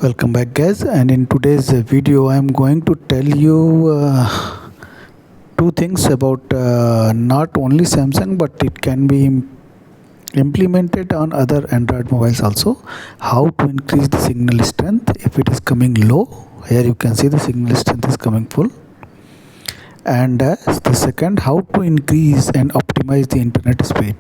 Welcome back guys, and in today's video I am going to tell you two things about not only Samsung but it can be implemented on other Android mobiles also. How to increase the signal strength if it is coming low. Here you can see the signal strength is coming full. And the second, how to increase and optimize the internet speed.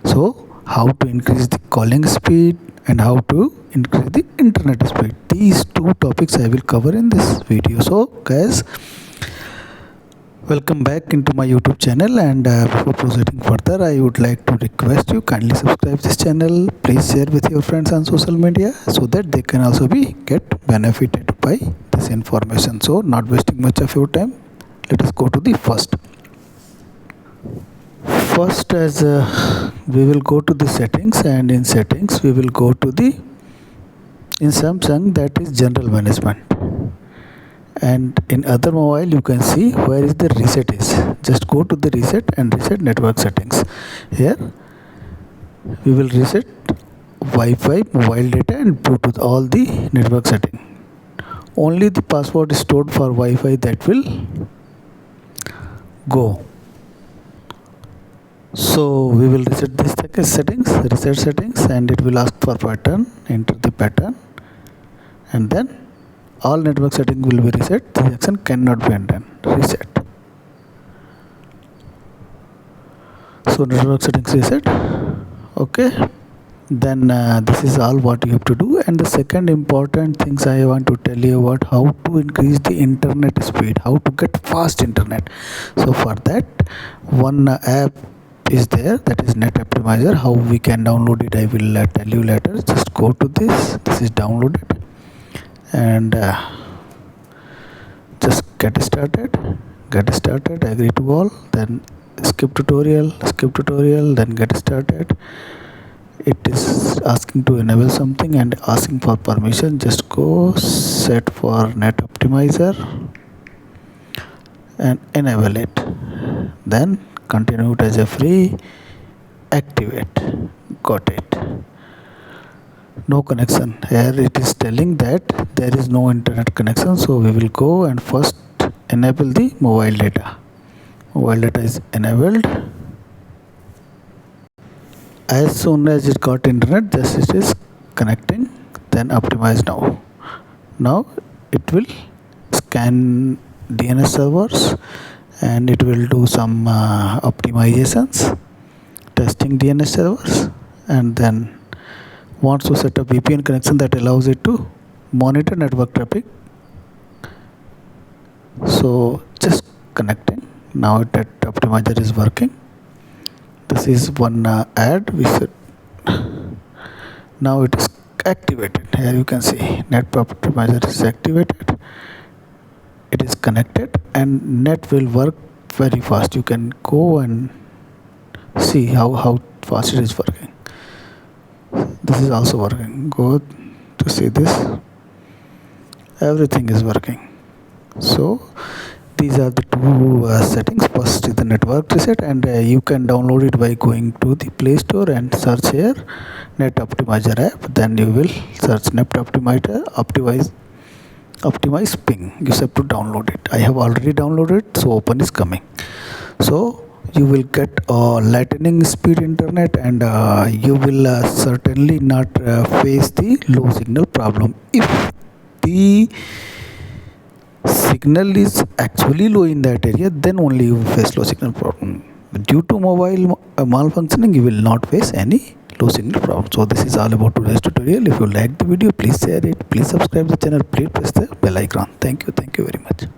So how to increase the calling speed and how to increase the internet speed. These two topics I will cover in this video. So guys, welcome back into my YouTube channel, and before proceeding further I would like to request you kindly subscribe this channel. Please share with your friends on social media so that they can also get benefited by this information. So not wasting much of your time, let us go to the first as we will go to the settings, and in settings we will go to the in Samsung that is general management, and in other mobile you can see where is the reset is. Just go to the reset and reset network settings. Here we will reset Wi-Fi, mobile data and Bluetooth, all the network setting. Only the password is stored for Wi-Fi that will go. So we will reset this settings, reset settings, and it will ask for pattern. Enter the pattern and then all network settings will be reset. This action cannot be undone. Reset. So network settings reset. Okay, then this is all what you have to do. And the second important things I want to tell you about how to increase the internet speed, how to get fast internet. So for that, one app is there, that is Net Optimizer. How we can download it I will tell you later. Just go to this is downloaded, and just get started, agree to all, then skip tutorial, then get started. It is asking to enable something and asking for permission. Just go set for Net Optimizer and enable it, then continue it as a free, activate. Got it. No connection. Here it is telling that there is no internet connection, so we will go and first enable the mobile data. Mobile data is enabled. As soon as it got internet, just it is connecting, then optimize now. Now it will scan DNS servers and it will do some optimizations, testing DNS servers, and then wants to set up VPN connection that allows it to monitor network traffic. So just connecting. Now that optimizer is working. This is one ad we should. Now it is activated. Here you can see Net Optimizer is activated. It is connected and net will work very fast. You can go and see how fast it is working. This is also working. Go to see this. Everything is working. So these are the two settings. First is the network reset, and you can download it by going to the Play Store and search here Net Optimizer app. Then you will search Net Optimizer optimize ping. You have to download it. I have already downloaded, so open is coming. So you will get lightning speed internet, and you will certainly not face the low signal problem. If the signal is actually low in that area, then only you face low signal problem. Due to mobile malfunctioning, you will not face any low signal problem. So this is all about today's tutorial. If you like the video, please share it, please subscribe the channel, please press the bell icon. Thank you very much.